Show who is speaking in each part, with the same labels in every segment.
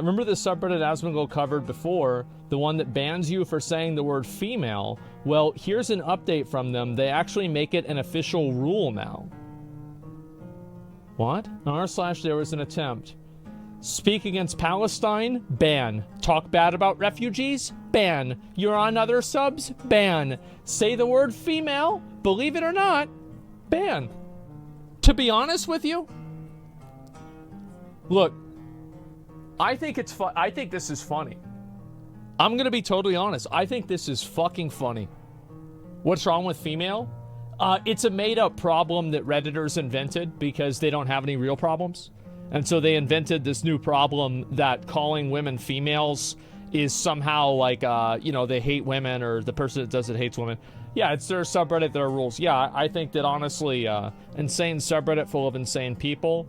Speaker 1: Remember the subreddit Asmongold covered before, the one that bans you for saying the word female? Well, here's an update from them. They actually make it an official rule now. What? r/there was an attempt. Speak against Palestine? Ban. Talk bad about refugees? Ban. You're on other subs? Ban. Say the word female? Believe it or not? Ban. To be honest with you, look, I think it's fun. I think this is funny. I'm gonna be totally honest. I think this is fucking funny. What's wrong with female? It's a made-up problem that Redditors invented because they don't have any real problems. And so they invented this new problem that calling women females is somehow like, you know, they hate women, or the person that does it hates women. Yeah, it's their subreddit, their rules. Yeah, I think that honestly, insane subreddit full of insane people.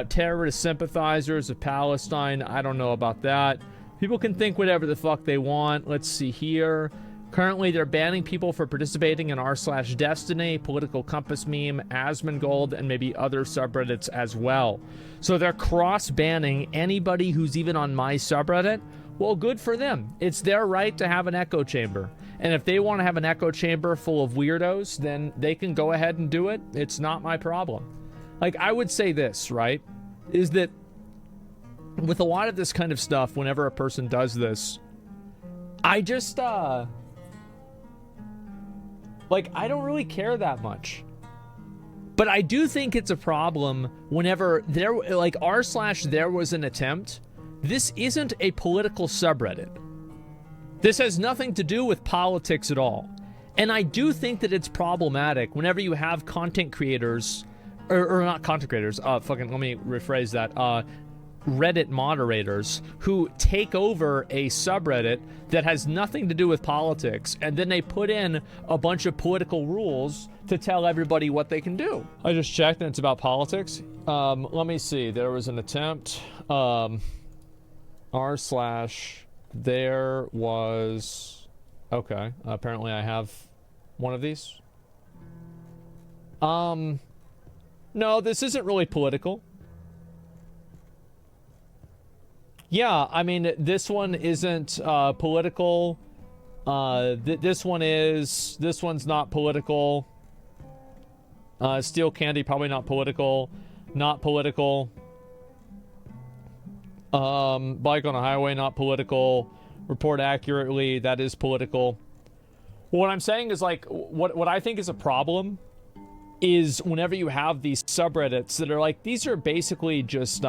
Speaker 1: Terrorist sympathizers of Palestine, I don't know about that. People can think whatever the fuck they want. Let's see here. Currently, they're banning people for participating in r/Destiny, Political Compass Meme, Asmongold, and maybe other subreddits as well. So they're cross-banning anybody who's even on my subreddit. Well, good for them. It's their right to have an echo chamber. And if they want to have an echo chamber full of weirdos, then they can go ahead and do it. It's not my problem. Like, I would say this, right? Is that with a lot of this kind of stuff, whenever a person does this, I just, like, I don't really care that much. But I do think it's a problem whenever there, like, r/there was an attempt. This isn't a political subreddit. This has nothing to do with politics at all. And I do think that it's problematic whenever you have content creators, or not content creators, let me rephrase that, Reddit moderators who take over a subreddit that has nothing to do with politics, and then they put in a bunch of political rules to tell everybody what they can do. I just checked and it's about politics. Let me see. There was an attempt. r/there was... Okay. Apparently I have one of these. No, this isn't really political. Yeah, I mean, this one isn't political. This one is. This one's not political. Steel candy, probably not political. Not political. Bike on a highway, not political. Report accurately, that is political. What I'm saying is, like, what I think is a problem is whenever you have these subreddits that are like, these are basically just,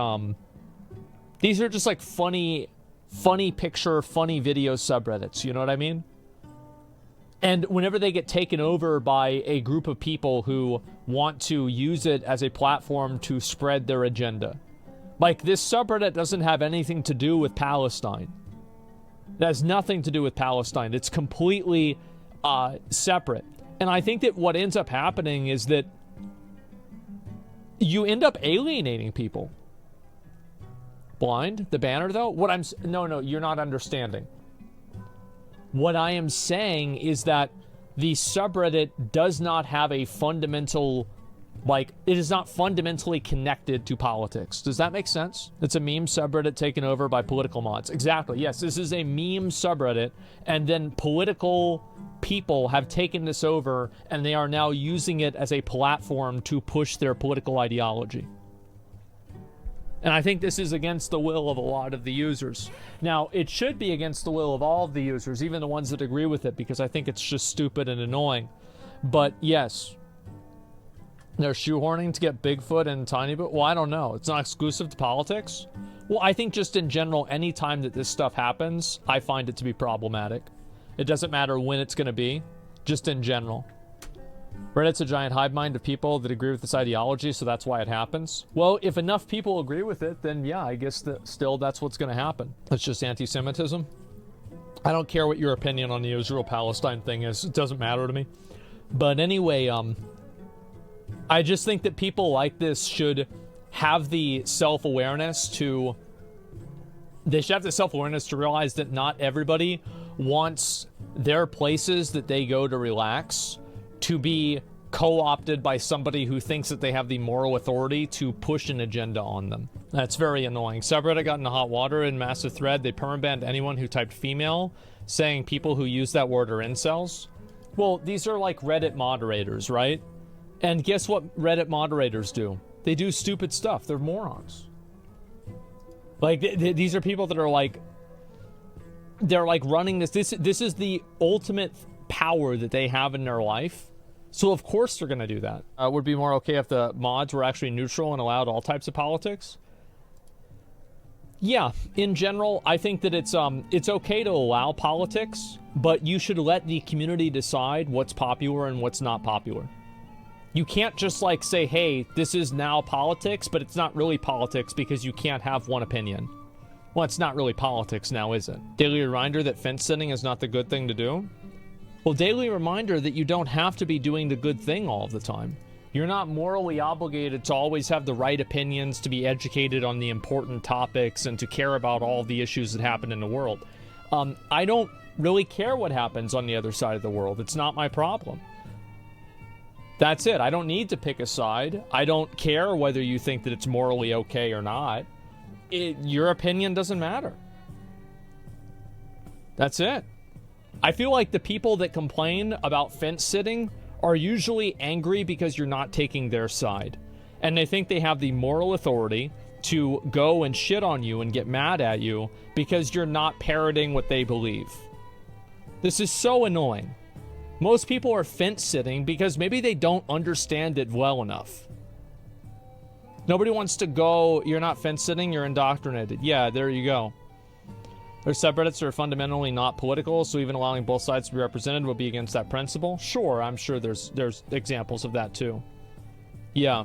Speaker 1: these are just like funny picture, funny video subreddits, you know what I mean? And whenever they get taken over by a group of people who want to use it as a platform to spread their agenda. Like, this subreddit doesn't have anything to do with Palestine. It has nothing to do with Palestine. It's completely separate. And I think that what ends up happening is that you end up alienating people. Blind? The banner, though? No, you're not understanding. What I am saying is that the subreddit does not have a fundamental, like, it is not fundamentally connected to politics. Does that make sense? It's a meme subreddit taken over by political mods. Exactly, yes, this is a meme subreddit, and then political people have taken this over, and they are now using it as a platform to push their political ideology. And I think this is against the will of a lot of the users. Now, it should be against the will of all of the users, even the ones that agree with it, because I think it's just stupid and annoying. But yes, they're shoehorning to get Bigfoot and Tiny Boot. Well, I don't know. It's not exclusive to politics. Well, I think just in general, any time that this stuff happens, I find it to be problematic. It doesn't matter when it's going to be, just in general. Reddit's a giant hive mind of people that agree with this ideology, so that's why it happens. Well, if enough people agree with it, then yeah, I guess that still that's what's going to happen. It's just anti-Semitism. I don't care what your opinion on the Israel-Palestine thing is. It doesn't matter to me. But anyway, I just think that people like this should have the self-awareness to... They should have the self-awareness to realize that not everybody wants their places that they go to relax to be co-opted by somebody who thinks that they have the moral authority to push an agenda on them. That's very annoying. Subreddit got into hot water in massive thread. They permabanned anyone who typed female, saying people who use that word are incels. Well, these are like Reddit moderators, right? And guess what Reddit moderators do? They do stupid stuff. They're morons. Like, these are people that are like, they're like running this. This is the ultimate power that they have in their life. So of course they're going to do that. Would be more okay if the mods were actually neutral and allowed all types of politics. Yeah, in general, I think that it's okay to allow politics, but you should let the community decide what's popular and what's not popular. You can't just like say, hey, this is now politics, but it's not really politics because you can't have one opinion. Well, it's not really politics now, is it? Daily reminder that fence sitting is not the good thing to do. Well, daily reminder that you don't have to be doing the good thing all of the time. You're not morally obligated to always have the right opinions, to be educated on the important topics, and to care about all the issues that happen in the world. I don't really care what happens on the other side of the world. It's not my problem. That's it. I don't need to pick a side. I don't care whether you think that it's morally okay or not. Your opinion doesn't matter. That's it. I feel like the people that complain about fence sitting are usually angry because you're not taking their side. And they think they have the moral authority to go and shit on you and get mad at you because you're not parroting what they believe. This is so annoying. Most people are fence sitting because maybe they don't understand it well enough. Nobody wants to go, you're not fence sitting, you're indoctrinated. Yeah, there you go. There's subreddits that are fundamentally not political, so even allowing both sides to be represented would be against that principle. Sure, I'm sure there's examples of that too. Yeah.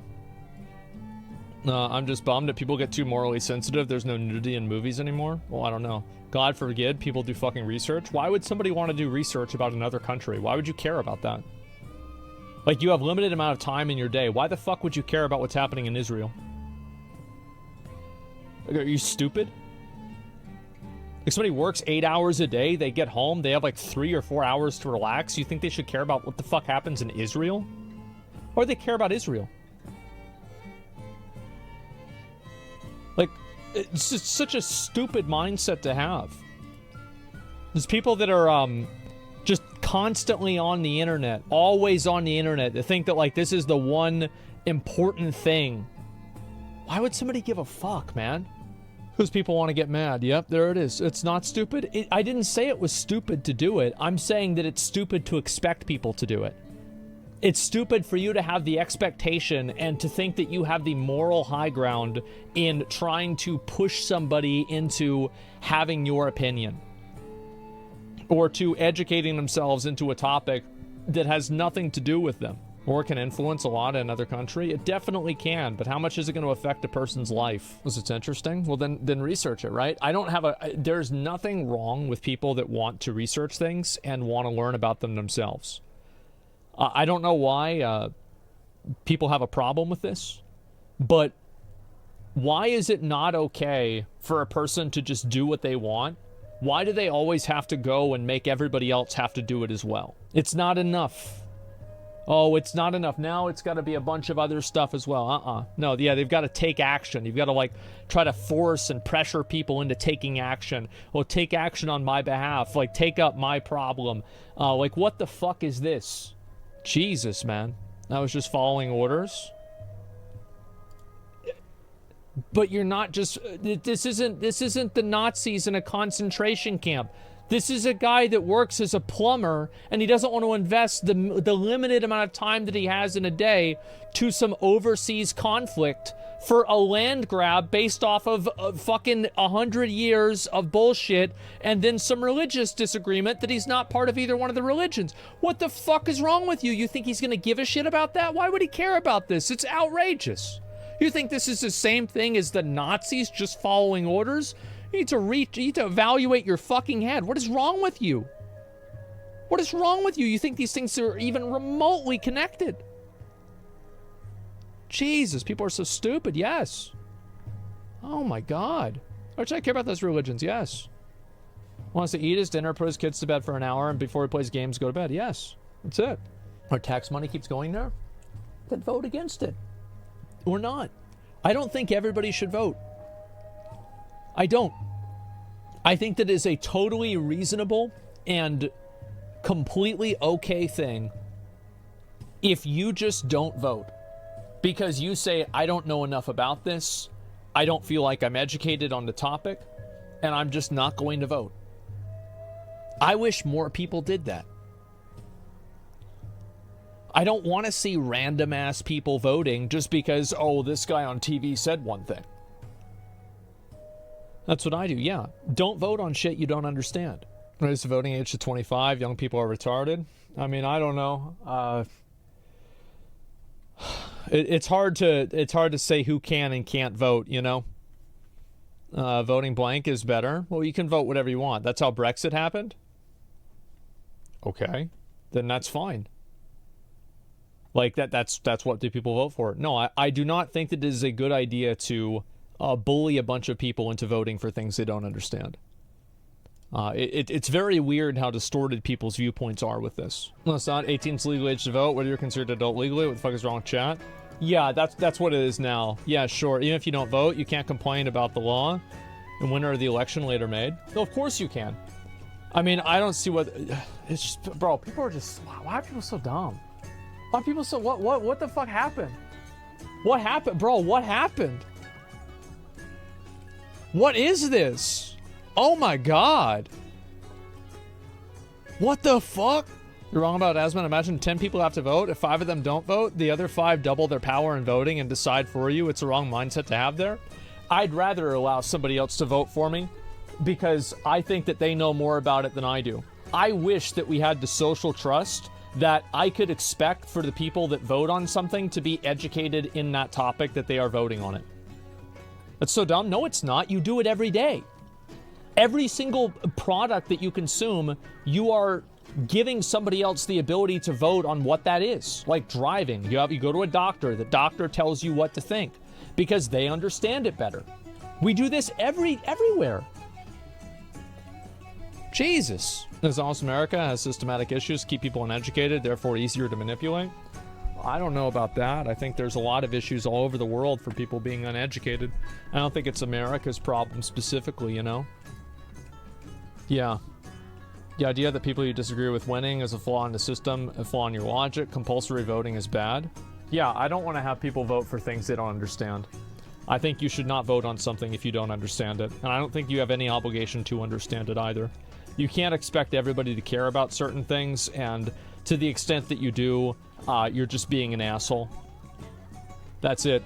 Speaker 1: I'm just bummed that people get too morally sensitive. There's no nudity in movies anymore. Well, I don't know. God forbid people do fucking research. Why would somebody want to do research about another country? Why would you care about that? Like, you have limited amount of time in your day. Why the fuck would you care about what's happening in Israel? Like, are you stupid? If somebody works 8 hours a day, they get home, they have like 3 or 4 hours to relax. You think they should care about what the fuck happens in Israel? Or they care about Israel? Like, it's just such a stupid mindset to have. There's people that are just constantly on the internet, always on the internet, that think that like this is the one important thing. Why would somebody give a fuck, man? Because people want to get mad. Yep, there it is. It's not stupid. I didn't say it was stupid to do it. I'm saying that it's stupid to expect people to do it. It's stupid for you to have the expectation and to think that you have the moral high ground in trying to push somebody into having your opinion or to educating themselves into a topic that has nothing to do with them or can influence a lot in another country. It definitely can, but how much is it going to affect a person's life? Was it interesting? Well, then research it, right? There's nothing wrong with people that want to research things and want to learn about them themselves. I don't know why people have a problem with this, but why is it not okay for a person to just do what they want? Why do they always have to go and make everybody else have to do it as well? It's not enough. Oh, it's not enough. Now it's got to be a bunch of other stuff as well. No, yeah, they've got to take action. You've got to, like, try to force and pressure people into taking action. Well, take action on my behalf. Like, take up my problem. Like, what the fuck is this? Jesus, man. I was just following orders. But you're not just... This isn't the Nazis in a concentration camp. This is a guy that works as a plumber, and he doesn't want to invest the limited amount of time that he has in a day to some overseas conflict for a land grab based off of fucking 100 years of bullshit and then some religious disagreement that he's not part of either one of the religions. What the fuck is wrong with you? You think he's going to give a shit about that? Why would he care about this? It's outrageous. You think this is the same thing as the Nazis just following orders? You need to evaluate your fucking head. What is wrong with you? What is wrong with you? You think these things are even remotely connected? Jesus, people are so stupid. Yes. Oh my God. Why should I care about those religions? Yes. Wants to eat his dinner, put his kids to bed for an hour, and before he plays games, go to bed. Yes. That's it. our tax money keeps going there, then vote against it. Or not. I don't think everybody should vote. I don't. I think that is a totally reasonable and completely okay thing if you just don't vote. Because you say, I don't know enough about this, I don't feel like I'm educated on the topic, and I'm just not going to vote. I wish more people did that. I don't want to see random ass people voting just because, oh, this guy on TV said one thing. That's what I do, yeah. Don't vote on shit you don't understand. Raise the voting age to 25, young people are retarded. I mean, I don't know. It's hard to say who can and can't vote, you know? Voting blank is better. Well, you can vote whatever you want. That's how Brexit happened? Okay. Then that's fine. Like, that's what do people vote for? No, I do not think that it is a good idea to bully a bunch of people into voting for things they don't understand. It's very weird how distorted people's viewpoints are with this. No, it's not. 18's legal age to vote. Whether you're considered adult legally, what the fuck is wrong with chat? Yeah, that's what it is now. Yeah, sure. Even if you don't vote, you can't complain about the law and winner of the election later made. No, of course you can. I mean, I don't see what... It's just... Bro, people are just... Why are people so dumb? Why are people so... What the fuck happened? What happened? Bro, what happened? What is this? Oh my god. What the fuck? You're wrong about Asmon. Imagine 10 people have to vote. If 5 of them don't vote, the other 5 double their power in voting and decide for you. It's the wrong mindset to have there. I'd rather allow somebody else to vote for me because I think that they know more about it than I do. I wish that we had the social trust that I could expect for the people that vote on something to be educated in that topic that they are voting on it. That's so dumb. No, it's not. You do it every day. Every single product that you consume, you are giving somebody else the ability to vote on what that is. Like driving. You go to a doctor. The doctor tells you what to think because they understand it better. We do this everywhere. Jesus. As awesome America has systematic issues, keep people uneducated, therefore easier to manipulate. I don't know about that. I think there's a lot of issues all over the world for people being uneducated. I don't think it's America's problem specifically, you know? Yeah. The idea that people you disagree with winning is a flaw in the system, a flaw in your logic, compulsory voting is bad. Yeah, I don't want to have people vote for things they don't understand. I think you should not vote on something if you don't understand it. And I don't think you have any obligation to understand it either. You can't expect everybody to care about certain things, and to the extent that you do, you're just being an asshole. That's it.